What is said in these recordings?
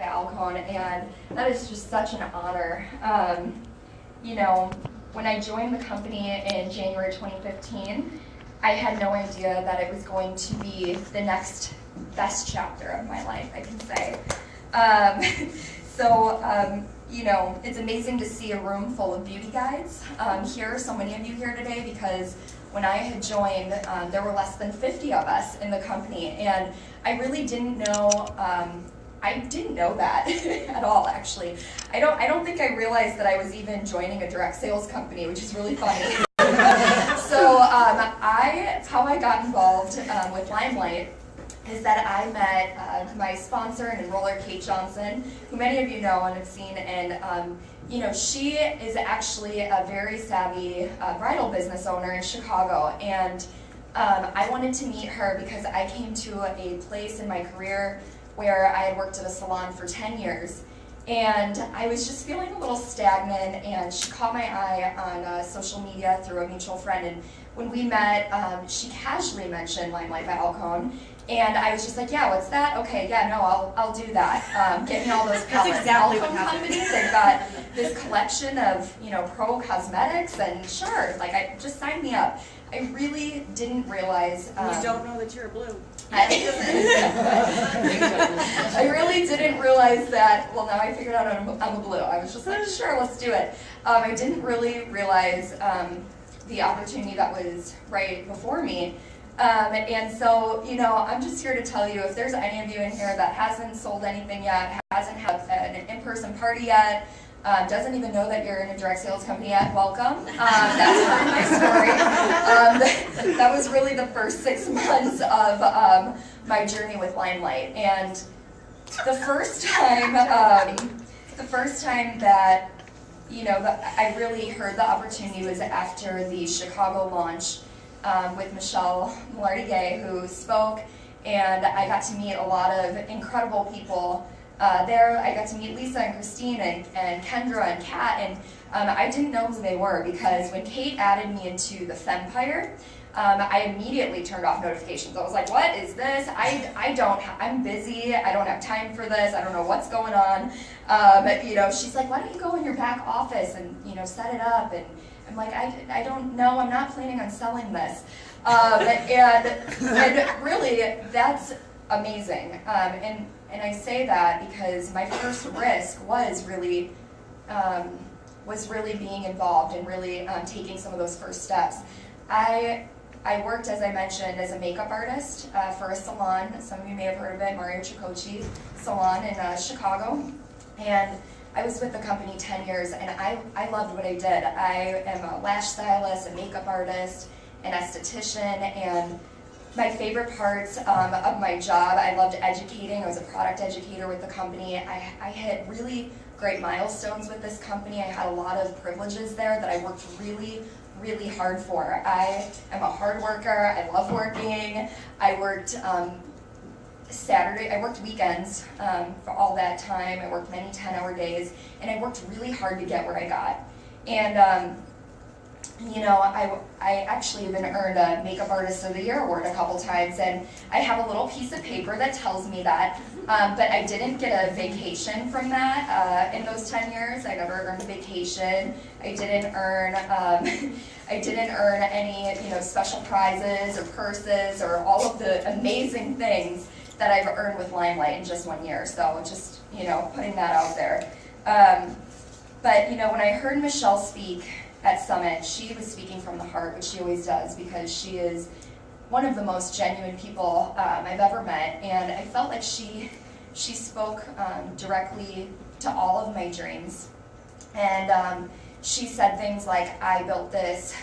Alcone, and that is just such an honor. When I joined the company in January 2015, I had no idea that it was going to be the next best chapter of my life, I can say. It's amazing to see a room full of beauty guides here, so many of you here today, because when I had joined, there were less than 50 of us in the company, and I really didn't know. I didn't know that at all, actually. I don't think I realized that I was even joining a direct sales company, which is really funny. How I got involved with Limelight is that I met my sponsor and enroller, Kate Johnson, who many of you know and have seen, and she is actually a very savvy bridal business owner in Chicago, and I wanted to meet her because I came to a place in my career where I had worked at a salon for 10 years, and I was just feeling a little stagnant, and she caught my eye on social media through a mutual friend, and when we met, she casually mentioned Limelight by Alcone, and I was just like, yeah, what's that? Okay, yeah, no, I'll do that. Get me all those palettes. That's exactly Alcone what happened. company, they've got this collection of, pro cosmetics, and sure, just sign me up. I really didn't realize. You don't know that you're blue. I really didn't realize that. Well, now I figured out I'm a blue. I was just like, sure, let's do it. I didn't really realize the opportunity that was right before me. I'm just here to tell you, if there's any of you in here that hasn't sold anything yet, hasn't had an in-person party yet, doesn't even know that you're in a direct sales company yet, welcome. That's part of my story. That was really the first 6 months of my journey with Limelight. And the first time that I really heard the opportunity was after the Chicago launch with Michelle Millardi-Gay, who spoke, and I got to meet a lot of incredible people there. I got to meet Lisa and Christine and Kendra and Kat, and I didn't know who they were because when Kate added me into the Fempire, I immediately turned off notifications. I was like, what is this? I'm busy, I don't have time for this, I don't know what's going on. She's like, why don't you go in your back office and, set it up? And I'm like, I don't know, I'm not planning on selling this. And really, that's amazing. And I say that because my first risk was really being involved and really taking some of those first steps. I worked, as I mentioned, as a makeup artist for a salon. Some of you may have heard of it, Mario Ciccocci Salon in Chicago. And I was with the company 10 years, and I loved what I did. I am a lash stylist, a makeup artist, an esthetician, and my favorite parts of my job, I loved educating. I was a product educator with the company. I hit really great milestones with this company. I had a lot of privileges there that I worked really, really hard for. I am a hard worker. I love working. I worked I worked weekends for all that time. I worked many 10-hour days, and I worked really hard to get where I got. And I actually even earned a Makeup Artist of the Year award a couple times, and I have a little piece of paper that tells me that, but I didn't get a vacation from that in those 10 years. I never earned a vacation. I didn't earn any special prizes or purses or all of the amazing things that I've earned with Limelight in just 1 year. So just putting that out there. But when I heard Michelle speak at Summit, she was speaking from the heart, which she always does, because she is one of the most genuine people I've ever met, and I felt like she spoke directly to all of my dreams. And she said things like, I built this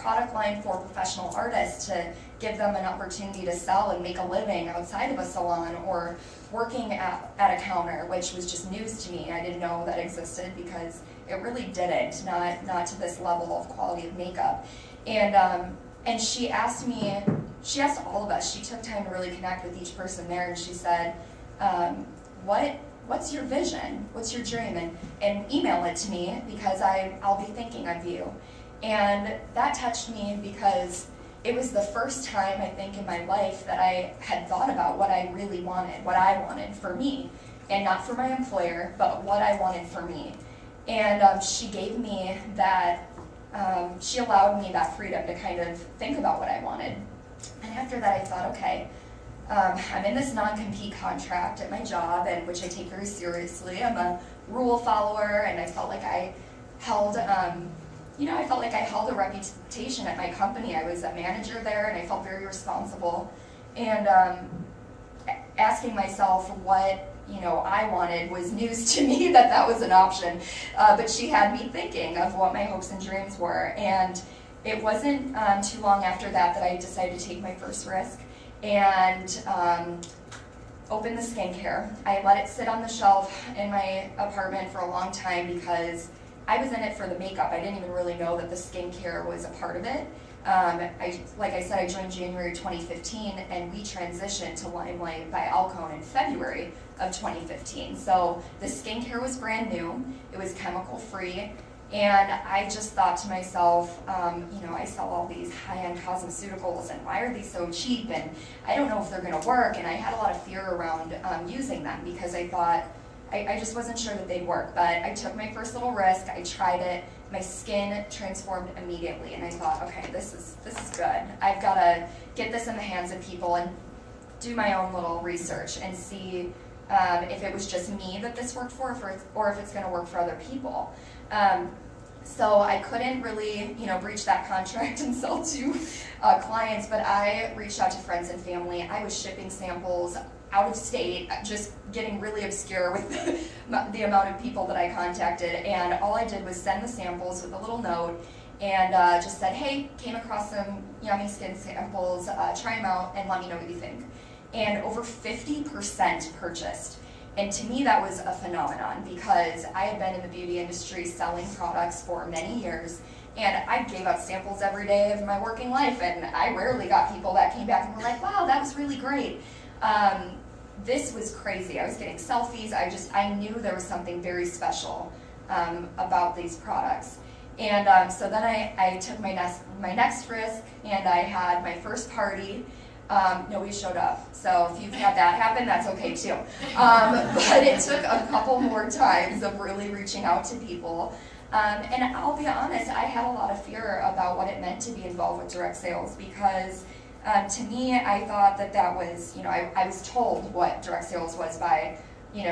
product line for professional artists to give them an opportunity to sell and make a living outside of a salon or working at a counter, which was just news to me. I didn't know that existed because it really didn't, not to this level of quality of makeup. And she asked all of us, she took time to really connect with each person there, and she said, what's your vision? What's your dream? And email it to me because I'll be thinking of you. And that touched me because it was the first time, I think, in my life that I had thought about what I really wanted, what I wanted for me. and not for my employer, but what I wanted for me. And she gave me that, she allowed me that freedom to kind of think about what I wanted. And after that I thought, okay, I'm in this non-compete contract at my job, and which I take very seriously. I'm a rule follower, and I felt like I held, I felt like I held a reputation at my company. I was a manager there, and I felt very responsible. And asking myself what I wanted was news to me that was an option. But she had me thinking of what my hopes and dreams were, and it wasn't too long after that I decided to take my first risk and open the skincare. I let it sit on the shelf in my apartment for a long time because I was in it for the makeup. I didn't even really know that the skincare was a part of it. Like I said, I joined January 2015, and we transitioned to Limelight by Alcone in February of 2015. So the skincare was brand new, it was chemical free, and I just thought to myself, I sell all these high-end cosmeceuticals, and why are these so cheap, and I don't know if they're going to work, and I had a lot of fear around using them because I thought, I just wasn't sure that they'd work. But I took my first little risk, I tried it, my skin transformed immediately, and I thought, okay, this is good. I've got to get this in the hands of people and do my own little research and see if it was just me that this worked for, or if it's going to work for other people. So I couldn't really, breach that contract and sell to clients, but I reached out to friends and family. I was shipping samples out of state, just getting really obscure with the amount of people that I contacted, and all I did was send the samples with a little note and just said, hey, came across some yummy skin samples, try them out and let me know what you think. And over 50% purchased. And to me that was a phenomenon because I had been in the beauty industry selling products for many years, and I gave out samples every day of my working life, and I rarely got people that came back and were like, wow, that was really great. This was crazy. I was getting selfies. I knew there was something very special about these products. And so then I took my next risk, and I had my first party. Nobody showed up. So if you've had that happen, that's okay too. But it took a couple more times of really reaching out to people. And I'll be honest, I had a lot of fear about what it meant to be involved with direct sales because to me, I thought that was, I was told what direct sales was by,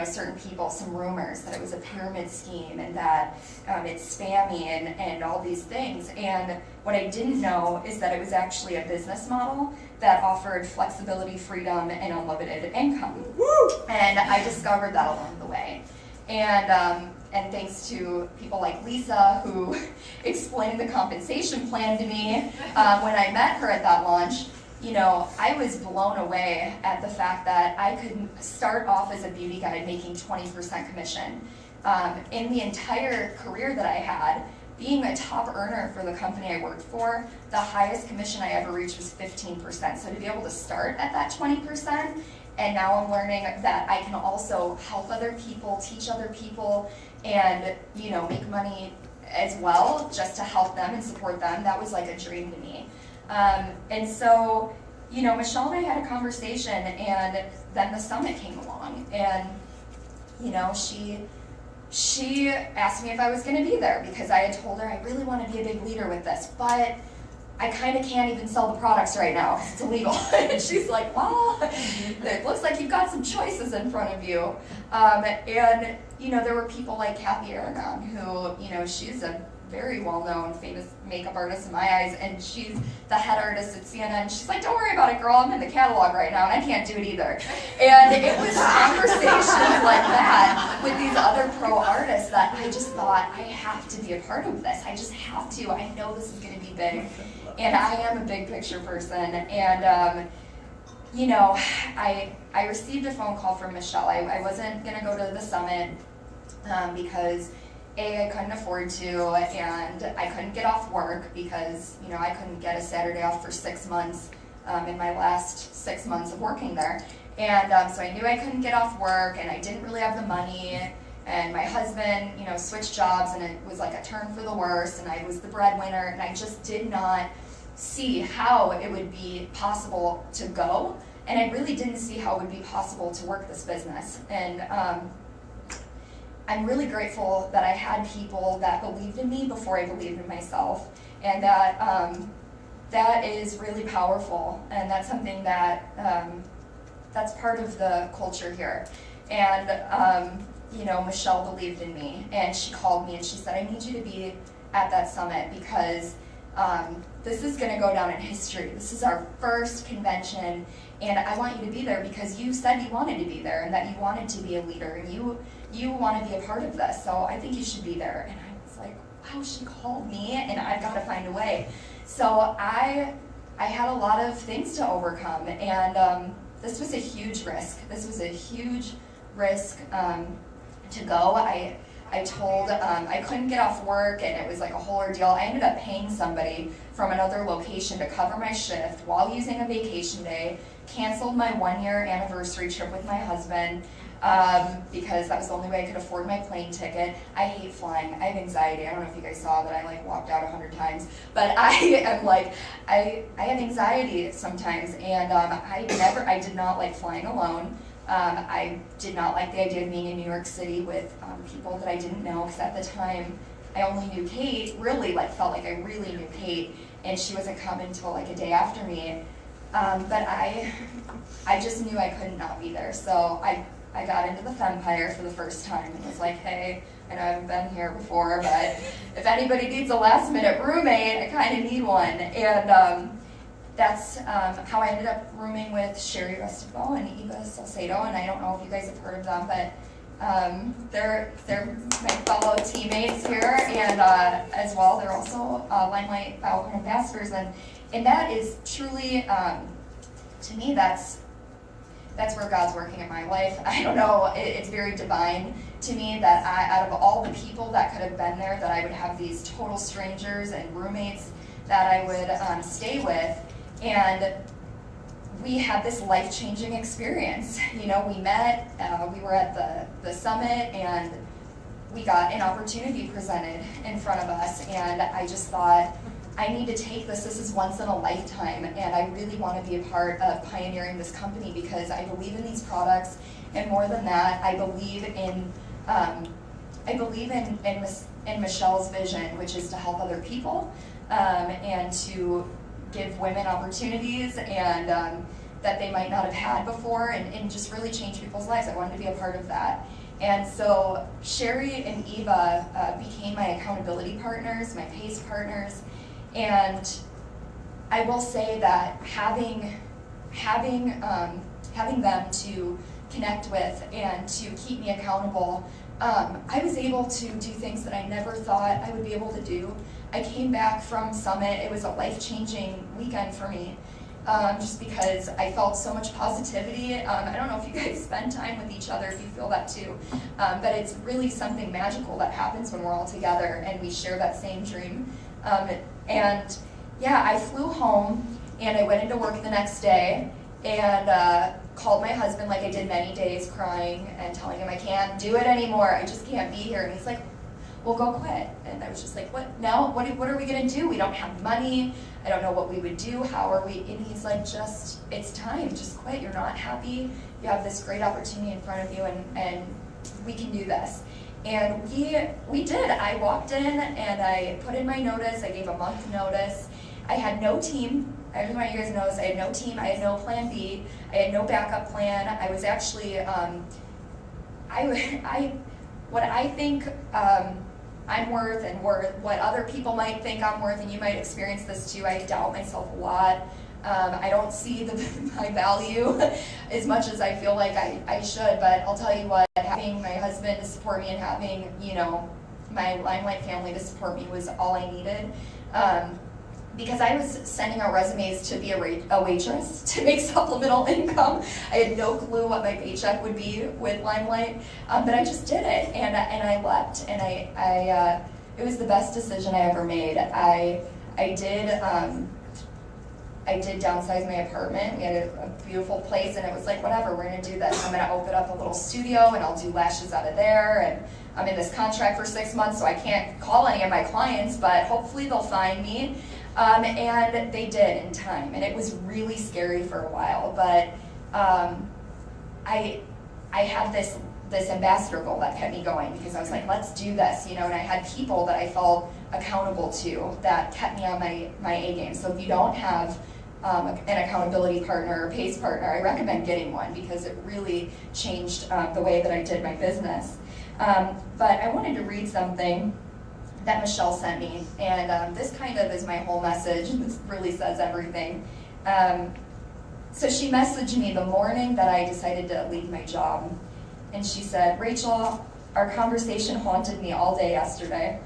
certain people, some rumors that it was a pyramid scheme and that it's spammy and all these things. And what I didn't know is that it was actually a business model that offered flexibility, freedom, and unlimited income. Woo! And I discovered that along the way. And thanks to people like Lisa, who explained the compensation plan to me when I met her at that launch, I was blown away at the fact that I could start off as a beauty guide making 20% commission. In the entire career that I had, being a top earner for the company I worked for, the highest commission I ever reached was 15%. So to be able to start at that 20%, and now I'm learning that I can also help other people, teach other people, and make money as well, just to help them and support them, that was like a dream to me. And so, Michelle and I had a conversation, and then the summit came along, and she asked me if I was going to be there because I had told her I really want to be a big leader with this, but I kind of can't even sell the products right now because it's illegal. And she's like, well, it looks like you've got some choices in front of you. And there were people like Kathy Aragon, who, she's a very well-known, famous makeup artist in my eyes, and she's the head artist at CNN. She's like, don't worry about it, girl, I'm in the catalog right now, and I can't do it either. And it was conversations like that with these other pro artists that I just thought, I have to be a part of this. I just have to. I know this is going to be big. And I am a big picture person. And, I received a phone call from Michelle. I wasn't going to go to the summit because I couldn't afford to, and I couldn't get off work because, I couldn't get a Saturday off for 6 months in my last 6 months of working there. And so I knew I couldn't get off work, and I didn't really have the money, and my husband, switched jobs, and it was like a turn for the worse, and I was the breadwinner, and I just did not see how it would be possible to go and I really didn't see how it would be possible to work this business. And I'm really grateful that I had people that believed in me before I believed in myself, and that is really powerful, and that's something that that's part of the culture here. And you know, Michelle believed in me, and she called me and she said, I need you to be at that summit because this is going to go down in history. This is our first convention, and I want you to be there because you said you wanted to be there and that you wanted to be a leader and you want to be a part of this, so I think you should be there. And I was like, wow, she called me, and I've got to find a way. So I had a lot of things to overcome, and this was a huge risk. This was a huge risk to go. I told, I couldn't get off work, and it was like a whole ordeal. I ended up paying somebody from another location to cover my shift while using a vacation day, canceled my 1-year anniversary trip with my husband, because that was the only way I could afford my plane ticket. I hate flying. I have anxiety. I don't know if you guys saw that I like walked out 100 times, but I am like, I have anxiety sometimes, and I did not like flying alone. I did not like the idea of being in New York City with people that I didn't know, because at the time I only knew Kate, really like felt like I really knew Kate, and she wasn't coming until like a day after me. But I just knew I couldn't not be there, so I got into the Fempire for the first time and was like, hey, I know I haven't been here before, but if anybody needs a last minute roommate, I kind of need one. And that's how I ended up rooming with Sherry Restivo and Eva Salcedo, and I don't know if you guys have heard of them, but they're my fellow teammates here, and as well, they're also Limelight Alcone ambassadors, and that is truly, to me, that's where God's working in my life. I don't know, it's very divine to me that out of all the people that could have been there, that I would have these total strangers and roommates that I would stay with, and we had this life-changing experience. You know, we met, we were at the summit, and we got an opportunity presented in front of us, and I just thought, I need to take this is once in a lifetime, and I really want to be a part of pioneering this company because I believe in these products, and more than that, I believe in Michelle's vision, which is to help other people, and to give women opportunities and that they might not have had before, and just really change people's lives. I wanted to be a part of that. And so Sherry and Eva became my accountability partners, my PACE partners, and I will say that having them to connect with and to keep me accountable, I was able to do things that I never thought I would be able to do. I came back from Summit. It was a life-changing weekend for me, just because I felt so much positivity. I don't know if you guys spend time with each other, if you feel that too, but it's really something magical that happens when we're all together and we share that same dream. And yeah, I flew home and I went into work the next day and called my husband like I did many days, crying and telling him I can't do it anymore, I just can't be here. And he's like, well, go quit. And I was just like, what now? What are we gonna do? We don't have money. I don't know what we would do. How are we? And he's like, it's time, just quit. You're not happy. You have this great opportunity in front of you, and we can do this. And we did. I walked in and I put in my notice. I gave a month notice. I had no team. I just want you guys to notice I had no team. I had no plan B. I had no backup plan. I was actually, what I think I'm worth and what other people might think I'm worth, and you might experience this too. I doubt myself a lot. I don't see my value as much as I feel like I should, but I'll tell you what, having my husband to support me and having, you know, my Limelight family to support me was all I needed. Because I was sending out resumes to be a waitress to make supplemental income. I had no clue what my paycheck would be with Limelight, but I just did it, and I left, and it was the best decision I ever made. I did downsize my apartment. We had a beautiful place, and it was like, whatever, we're gonna do this. I'm gonna open up a little studio, and I'll do lashes out of there, and I'm in this contract for 6 months, so I can't call any of my clients, but hopefully they'll find me. And they did in time, and it was really scary for a while, but I had this ambassador goal that kept me going, because I was like, let's do this, and I had people that I felt accountable to that kept me on my A game. So if you don't have an accountability partner or pace partner, I recommend getting one, because it really changed the way that I did my business. But I wanted to read something that Michelle sent me, and this kind of is my whole message. This really says everything. So she messaged me the morning that I decided to leave my job, and she said, "Rachel, our conversation haunted me all day yesterday.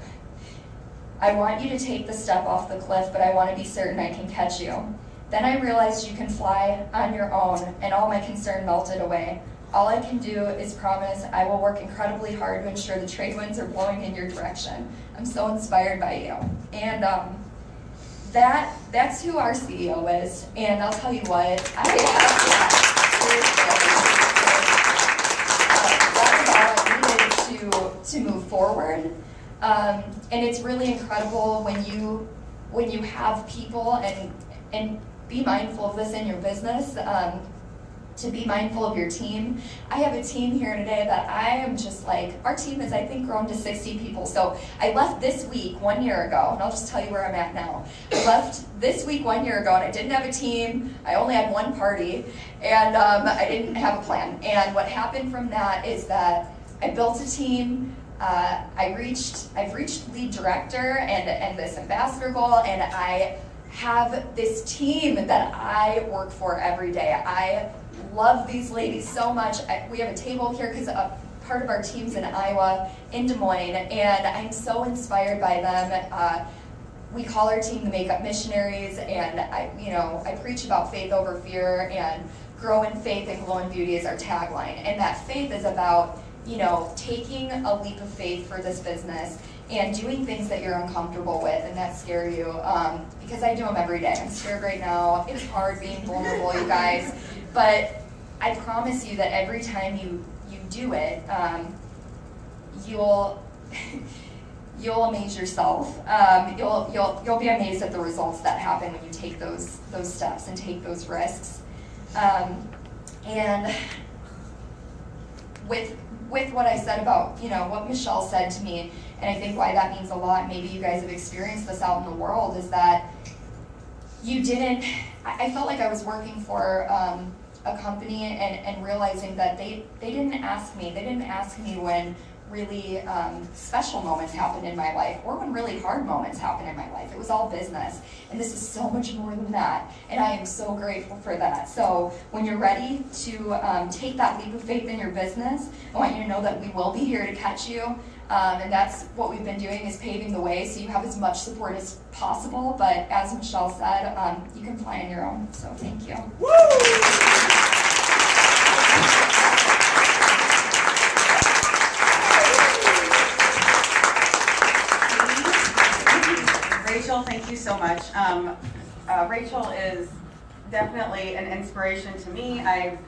I want you to take the step off the cliff, but I want to be certain I can catch you. Then I realized you can fly on your own, and all my concern melted away. All I can do is promise I will work incredibly hard to ensure the trade winds are blowing in your direction. I'm so inspired by you." And that's who our CEO is. And I'll tell you what, I that's all I needed to move forward. And it's really incredible when you have people, and be mindful of this in your business, to be mindful of your team. I have a team here today that I am just like, our team is, I think, grown to 60 people. So I left this week 1 year ago, and I'll just tell you where I'm at now. I left this week 1 year ago, and I didn't have a team. I only had one party, and I didn't have a plan. And what happened from that is that I built a team. I've reached lead director and this ambassador goal, and I have this team that I work for every day. I love these ladies so much. We have a table here because part of our team's in Iowa, in Des Moines, and I'm so inspired by them. We call our team the Makeup Missionaries, and I preach about faith over fear, and grow in faith and glow in beauty is our tagline. And that faith is about taking a leap of faith for this business and doing things that you're uncomfortable with and that scare you, because I do them every day. I'm scared right now. It's hard being vulnerable, you guys, but I promise you that every time you do it, you'll amaze yourself. You'll be amazed at the results that happen when you take those steps and take those risks. And with what I said about what Michelle said to me, and I think why that means a lot, maybe you guys have experienced this out in the world, is that I felt like I was working for a company and realizing that they didn't ask me when really special moments happened in my life, or when really hard moments happened in my life. It was all business, and this is so much more than that, and I am so grateful for that. So when you're ready to take that leap of faith in your business, I want you to know that we will be here to catch you, and that's what we've been doing, is paving the way so you have as much support as possible. But as Michelle said, you can fly on your own, so thank you. Woo! Rachel, thank you so much. Rachel is definitely an inspiration to me. I've